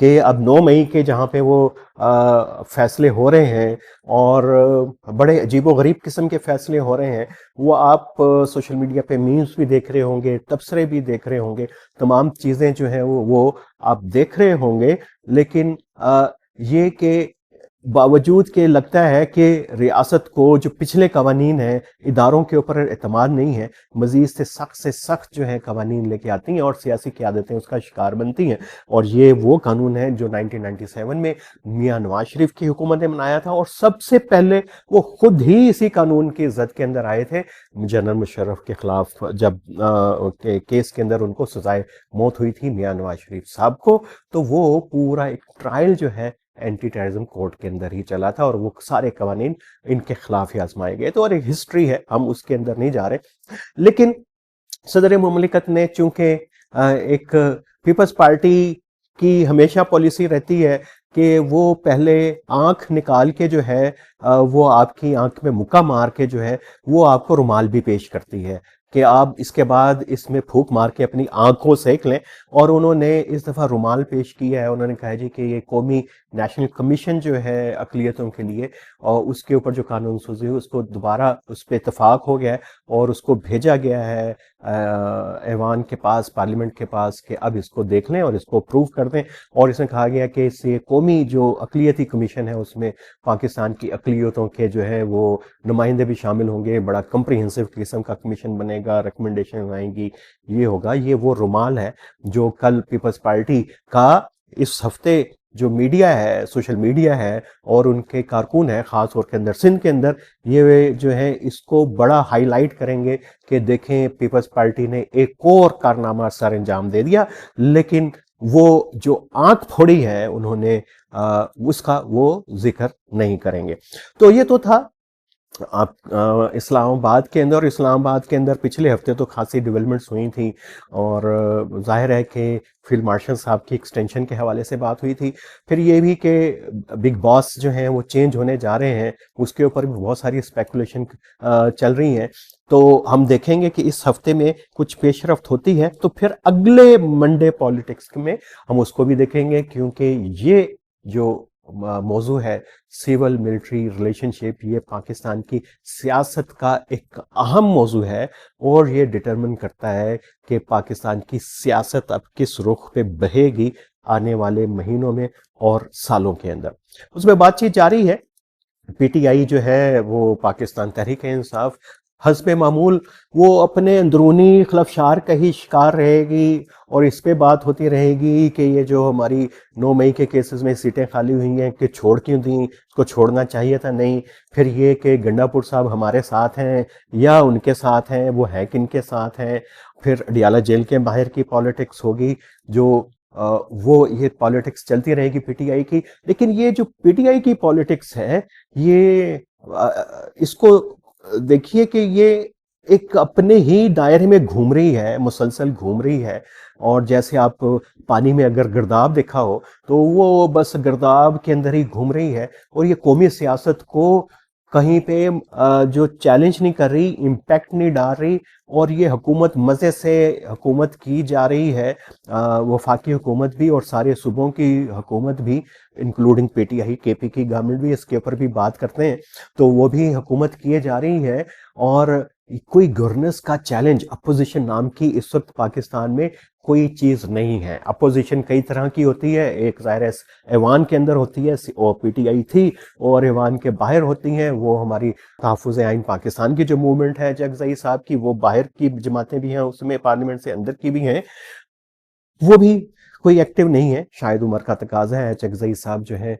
کہ اب 9 مئی کے جہاں پہ وہ فیصلے ہو رہے ہیں اور بڑے عجیب و غریب قسم کے فیصلے ہو رہے ہیں، وہ آپ سوشل میڈیا پہ میمز بھی دیکھ رہے ہوں گے، تبصرے بھی دیکھ رہے ہوں گے، تمام چیزیں جو ہیں وہ آپ دیکھ رہے ہوں گے. لیکن یہ کہ باوجود کہ لگتا ہے کہ ریاست کو جو پچھلے قوانین ہیں، اداروں کے اوپر اعتماد نہیں ہے، مزید سے سخت جو ہے قوانین لے کے آتی ہیں اور سیاسی قیادتیں اس کا شکار بنتی ہیں. اور یہ وہ قانون ہے جو 1997 میں میاں نواز شریف کی حکومت نے بنایا تھا، اور سب سے پہلے وہ خود ہی اسی قانون کی زد کے اندر آئے تھے جنرل مشرف کے خلاف، جب کیس کے اندر ان کو سزائے موت ہوئی تھی میاں نواز شریف صاحب کو. تو وہ پورا ایک ٹرائل جو ہے اینٹی ٹیررزم کورٹ کے اندر ہی چلا تھا، اور وہ سارے قوانین ان کے خلاف ہی آزمائے گئے. تو اور ایک ہسٹری ہے، ہم اس کے اندر نہیں جا رہے. لیکن صدر مملکت نے چونکہ ایک پیپلز پارٹی کی ہمیشہ پالیسی رہتی ہے کہ وہ پہلے آنکھ نکال کے جو ہے وہ آپ کی آنکھ میں مکہ مار کے جو ہے وہ آپ کو رومال بھی پیش کرتی ہے کہ آپ اس کے بعد اس میں پھونک مار کے اپنی آنکھوں سیک لیں. اور انہوں نے اس دفعہ رومال پیش کیا ہے. انہوں نے کہا جی کہ یہ قومی نیشنل کمیشن جو ہے اقلیتوں کے لیے، اور اس کے اوپر جو قانون سازی ہے اس کو دوبارہ اس پہ اتفاق ہو گیا ہے اور اس کو بھیجا گیا ہے ایوان کے پاس، پارلیمنٹ کے پاس، کہ اب اس کو دیکھ لیں اور اس کو اپروو کر دیں. اور اس میں کہا گیا کہ اس یہ قومی جو اقلیتی کمیشن ہے اس میں پاکستان کی اقلیتوں کے جو ہے وہ نمائندے بھی شامل ہوں گے، بڑا کمپریہنسو قسم کا کمیشن بنے گا، ریکمنڈیشن آئیں گی، یہ ہوگا. یہ وہ رومال ہے جو کل پیپلز پارٹی کا اس ہفتے جو میڈیا ہے، سوشل میڈیا ہے اور ان کے کارکن ہیں خاص طور کے اندر سندھ کے اندر، یہ جو ہے اس کو بڑا ہائی لائٹ کریں گے کہ دیکھیں پیپلز پارٹی نے ایک اور کارنامہ سر انجام دے دیا. لیکن وہ جو آنکھ پھوڑی ہے انہوں نے اس کا وہ ذکر نہیں کریں گے. تو یہ تو تھا آپ اسلام آباد کے اندر. اور اسلام آباد کے اندر پچھلے ہفتے تو خاصی ڈیولپمنٹس ہوئی تھیں، اور ظاہر ہے کہ فیلڈ مارشل صاحب کی ایکسٹینشن کے حوالے سے بات ہوئی تھی. پھر یہ بھی کہ بگ باس جو ہیں وہ چینج ہونے جا رہے ہیں، اس کے اوپر بھی بہت ساری اسپیکولیشن چل رہی ہیں. تو ہم دیکھیں گے کہ اس ہفتے میں کچھ پیش رفت ہوتی ہے تو پھر اگلے منڈے پالیٹکس میں ہم اس کو بھی دیکھیں گے، کیونکہ یہ جو موضوع ہے سول ملٹری ریلیشن شپ، یہ پاکستان کی سیاست کا ایک اہم موضوع ہے، اور یہ ڈٹرمن کرتا ہے کہ پاکستان کی سیاست اب کس رخ پہ بہے گی آنے والے مہینوں میں اور سالوں کے اندر. اس میں بات چیت جاری ہے. پی ٹی آئی جو ہے وہ پاکستان تحریک انصاف حسب معمول وہ اپنے اندرونی خلفشار کا ہی شکار رہے گی، اور اس پہ بات ہوتی رہے گی کہ یہ جو ہماری 9 مئی کے کیسز میں سیٹیں خالی ہوئی ہیں کہ چھوڑ کیوں دیں، اس کو چھوڑنا چاہیے تھا نہیں. پھر یہ کہ گنڈا پور صاحب ہمارے ساتھ ہیں یا ان کے ساتھ ہیں، وہ ہے کن کے ساتھ ہیں. پھر اڈیالہ جیل کے باہر کی پالیٹکس ہوگی، جو وہ یہ پالیٹکس چلتی رہے گی پی ٹی آئی کی. لیکن یہ جو پی ٹی آئی کی پالیٹکس ہے، یہ اس کو دیکھیے کہ یہ ایک اپنے ہی دائرے میں گھوم رہی ہے، مسلسل گھوم رہی ہے. اور جیسے آپ پانی میں اگر گرداب دیکھا ہو تو وہ بس گرداب کے اندر ہی گھوم رہی ہے، اور یہ قومی سیاست کو کہیں پہ جو چیلنج نہیں کر رہی، امپیکٹ نہیں ڈال رہی. اور یہ حکومت مزے سے حکومت کی جا رہی ہے، وفاقی حکومت بھی اور سارے صوبوں کی حکومت بھی، انکلوڈنگ پی ٹی آئی کے پی کی گورنمنٹ بھی اس کے اوپر بھی بات کرتے ہیں. تو وہ بھی حکومت کیے جا رہی ہے، اور کوئی گورننس کا چیلنج اپوزیشن نام کی اس وقت پاکستان میں کوئی چیز نہیں ہے. اپوزیشن کئی طرح کی ہوتی ہے، ایک ظاہر ایوان کے اندر ہوتی ہے، اور پی ٹی آئی تھی، اور ایوان کے باہر ہوتی ہیں وہ ہماری تحفظ آئین پاکستان کی جو موومنٹ ہے جگزئی صاحب کی، وہ باہر کی جماعتیں بھی ہیں اس میں، پارلیمنٹ سے اندر کی بھی ہیں، وہ بھی کوئی ایکٹیو نہیں ہے. شاید عمر کا تقاضا ہے، جگزئی صاحب جو ہے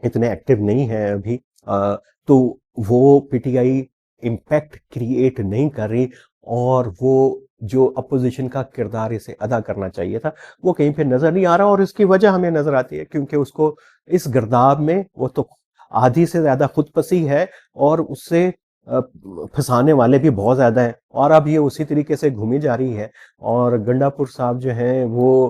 اتنے ایکٹیو نہیں ہیں ابھی. تو وہ P T I impact create نہیں کر رہی، اور وہ جو اپوزیشن کا کردار اسے ادا کرنا چاہیے تھا وہ کہیں پہ نظر نہیں آ رہا. اور اس کی وجہ ہمیں نظر آتی ہے کیونکہ اس کو اس گرداب میں وہ تو آدھی سے زیادہ خود پسی ہے، اور اس سے پھنسانے والے بھی بہت زیادہ ہیں، اور اب یہ اسی طریقے سے گھومی جا رہی ہے. اور گنڈا پور صاحب جو ہیں وہ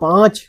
5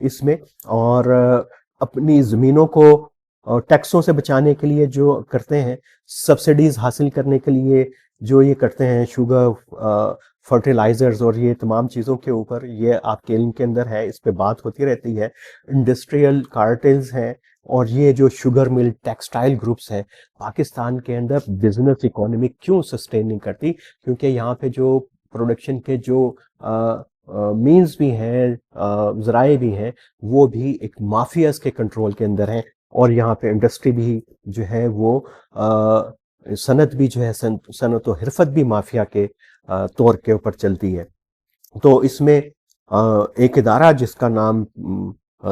اس میں، اور اپنی زمینوں کو ٹیکسوں سے بچانے کے لیے جو کرتے ہیں، سبسڈیز حاصل کرنے کے لیے جو یہ کرتے ہیں، شوگر، فرٹیلائزرز اور یہ تمام چیزوں کے اوپر، یہ آپ کے علم کے اندر ہے، اس پہ بات ہوتی رہتی ہے. انڈسٹریل کارٹلز ہیں، اور یہ جو شوگر مل، ٹیکسٹائل گروپس ہیں، پاکستان کے اندر بزنس اکانومی کیوں سسٹین نہیں کرتی؟ کیونکہ یہاں پہ جو پروڈکشن کے جو مینز بھی ہیں، ذرائع بھی ہیں، وہ بھی ایک مافیاز کے کنٹرول کے اندر ہیں. اور یہاں پہ انڈسٹری بھی جو ہے وہ صنعت بھی جو ہے، صنعت و حرفت بھی مافیا کے طور کے اوپر چلتی ہے. تو اس میں ایک ادارہ جس کا نام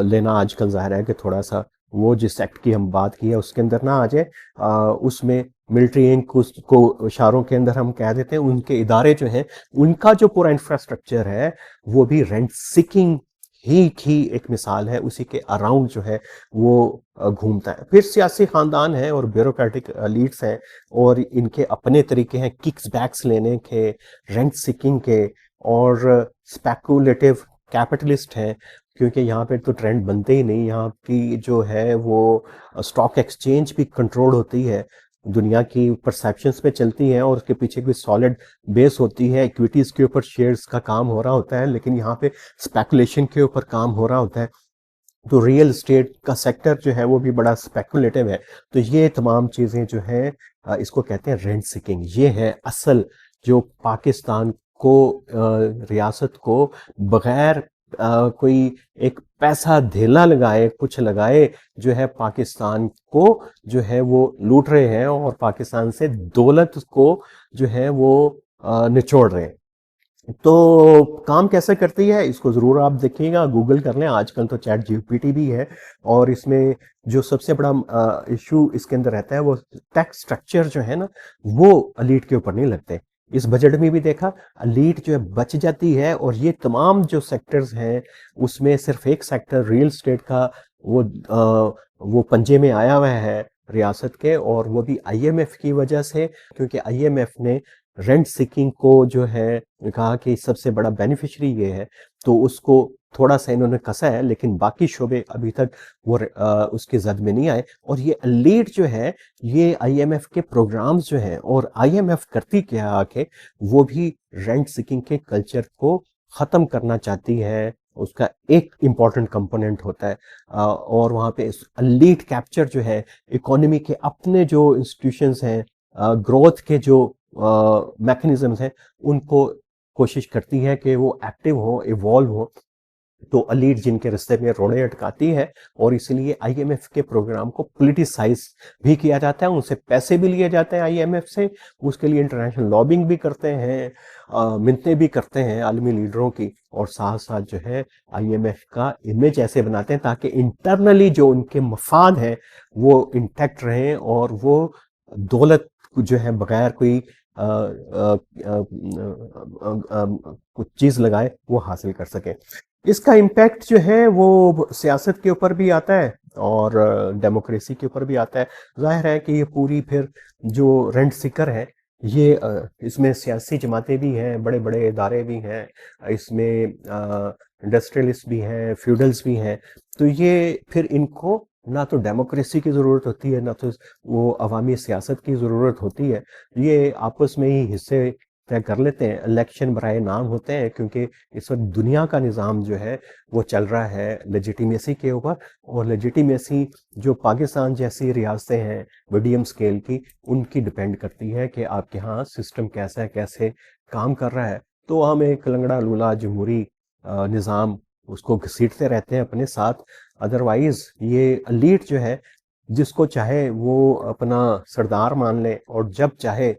لینا آج کل ظاہر ہے کہ تھوڑا سا وہ جس ایکٹ کی ہم بات کی ہے اس کے اندر نہ آ جائے، اس میں ملٹری انک کو اشاروں کے اندر ہم کہہ دیتے ہیں. ان کے ادارے جو ہیں، ان کا جو پورا انفراسٹرکچر ہے وہ بھی رینٹ سیکنگ ہی کی ایک مثال ہے، اسی کے اراؤنڈ جو ہے وہ گھومتا ہے. پھر سیاسی خاندان ہیں اور بیوروکریٹک لیڈس ہیں، اور ان کے اپنے طریقے ہیں ککس بیکس لینے کے، رینٹ سیکنگ کے، اور اسپیکولیٹو کیپٹلسٹ ہیں، کیونکہ یہاں پہ تو ٹرینڈ بنتے ہی نہیں. یہاں کی جو ہے وہ اسٹاک ایکسچینج بھی کنٹرول ہوتی ہے، دنیا کی پرسیپشنز پہ چلتی ہیں، اور اس کے پیچھے کوئی سالڈ بیس ہوتی ہے. ایکویٹیز کے اوپر شیئرز کا کام ہو رہا ہوتا ہے، لیکن یہاں پہ اسپیکولیشن کے اوپر کام ہو رہا ہوتا ہے. تو ریئل اسٹیٹ کا سیکٹر جو ہے وہ بھی بڑا اسپیکولیٹو ہے. تو یہ تمام چیزیں جو ہیں اس کو کہتے ہیں رینٹ سیکنگ. یہ ہے اصل جو پاکستان کو، ریاست کو بغیر کوئی ایک پیسہ دھیلا لگائے، کچھ لگائے، جو ہے پاکستان کو جو ہے وہ لوٹ رہے ہیں، اور پاکستان سے دولت کو جو ہے وہ نچوڑ رہے ہیں. تو کام کیسے کرتی ہے اس کو ضرور آپ دیکھیے گا، گوگل کر لیں. آج کل تو چیٹ جی پی ٹی بھی ہے، اور اس میں جو سب سے بڑا ایشو اس کے اندر رہتا ہے وہ ٹیکس سٹرکچر جو ہے نا، وہ ایلیٹ کے اوپر نہیں لگتے. اس بجٹ میں بھی دیکھا، ایلیٹ جو ہے بچ جاتی ہے، اور یہ تمام جو سیکٹرز ہیں اس میں صرف ایک سیکٹر ریئل اسٹیٹ کا وہ پنجے میں آیا ہوا ہے ریاست کے، اور وہ بھی آئی ایم ایف کی وجہ سے. کیونکہ آئی ایم ایف نے رینٹ سیکنگ کو جو ہے کہا کہ سب سے بڑا بینیفیشری یہ ہے، تو اس کو تھوڑا سا انہوں نے کسا ہے، لیکن باقی شعبے ابھی تک وہ اس کے زد میں نہیں آئے. اور یہ ایلیٹ جو ہے، یہ آئی ایم ایف کے پروگرامز جو ہیں، اور آئی ایم ایف کرتی کیا آ کے وہ بھی رینٹ سیکنگ کے کلچر کو ختم کرنا چاہتی ہے. اس کا ایک امپورٹنٹ کمپوننٹ ہوتا ہے، اور وہاں پہ ایلیٹ کیپچر جو ہے، اکانومی کے اپنے جو انسٹیٹیوشنز ہیں، گروتھ کے جو میکنزمز ہیں، ان کو کوشش کرتی ہے کہ وہ ایکٹیو ہوں، ایوالو ہوں. تو ایلیٹ جن کے رستے میں روڑے اٹکاتی ہے، اور اس لیے آئی ایم ایف کے پروگرام کو پولیٹیسائز بھی کیا جاتا ہے. ان سے پیسے بھی لیے جاتے ہیں آئی ایم ایف سے، اس کے لیے انٹرنیشنل لابنگ بھی کرتے ہیں، منتیں بھی کرتے ہیں عالمی لیڈروں کی، اور ساتھ ساتھ جو ہے آئی ایم ایف کا امیج ایسے بناتے ہیں تاکہ انٹرنلی جو ان کے مفاد ہیں وہ انٹیکٹ رہیں، اور وہ دولت جو ہے بغیر کوئی کچھ چیز لگائے وہ حاصل کر سکے. اس کا امپیکٹ جو ہے وہ سیاست کے اوپر بھی آتا ہے، اور ڈیموکریسی کے اوپر بھی آتا ہے. ظاہر ہے کہ یہ پوری پھر جو رینٹ سیکر ہے، یہ اس میں سیاسی جماعتیں بھی ہیں، بڑے بڑے ادارے بھی ہیں، اس میں انڈسٹریلسٹ بھی ہیں، فیوڈلز بھی ہیں. تو یہ پھر ان کو نہ تو ڈیموکریسی کی ضرورت ہوتی ہے، نہ تو وہ عوامی سیاست کی ضرورت ہوتی ہے. یہ آپس میں ہی حصے طے کر لیتے ہیں، الیکشن برائے نام ہوتے ہیں، کیونکہ اس وقت دنیا کا نظام جو ہے وہ چل رہا ہے لیجیٹیمیسی کے اوپر. اور لیجیٹیمیسی جو پاکستان جیسی ریاستیں ہیں میڈیم سکیل کی، ان کی ڈپینڈ کرتی ہے کہ آپ کے ہاں سسٹم کیسا ہے، کیسے کام کر رہا ہے. تو ہم ایک لنگڑا لولا جمہوری نظام اس کو گھسیٹتے رہتے ہیں اپنے ساتھ. ادروائز یہ ایلیٹ جو ہے، جس کو چاہے وہ اپنا سردار مان لے، اور جب چاہے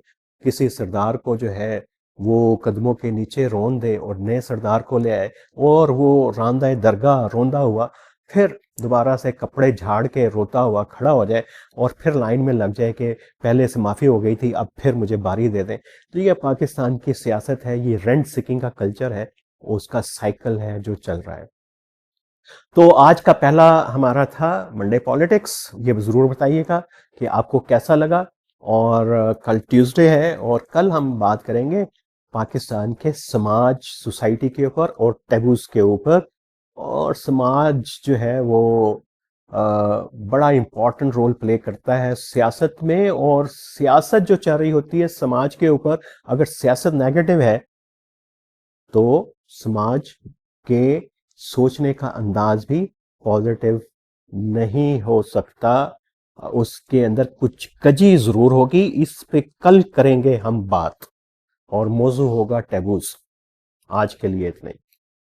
کسی سردار کو جو ہے وہ قدموں کے نیچے رون دے اور نئے سردار کو لے آئے، اور وہ راندہ درگاہ روندہ ہوا پھر دوبارہ سے کپڑے جھاڑ کے روتا ہوا کھڑا ہو جائے، اور پھر لائن میں لگ جائے کہ پہلے سے معافی ہو گئی تھی، اب پھر مجھے باری دے دیں. تو یہ پاکستان کی سیاست ہے، یہ رینٹ سیکنگ کا کلچر ہے، اس کا سائیکل ہے جو چل رہا ہے. تو آج کا پہلا ہمارا تھا منڈے پالیٹکس. یہ ضرور بتائیے گا کہ آپ کو کیسا لگا. اور کل ٹیوزڈے ہے، اور کل ہم بات کریں گے پاکستان کے سماج، سوسائٹی کے اوپر اور ٹیبوز کے اوپر. اور سماج جو ہے وہ بڑا امپورٹنٹ رول پلے کرتا ہے سیاست میں، اور سیاست جو چل رہی ہوتی ہے سماج کے اوپر، اگر سیاست نیگیٹو ہے تو سماج کے سوچنے کا انداز بھی پازیٹیو نہیں ہو سکتا، اس کے اندر کچھ کجی ضرور ہوگی. اس پہ کل کریں گے ہم بات، اور موضوع ہوگا ٹیبوز. آج کے لیے اتنے ہی.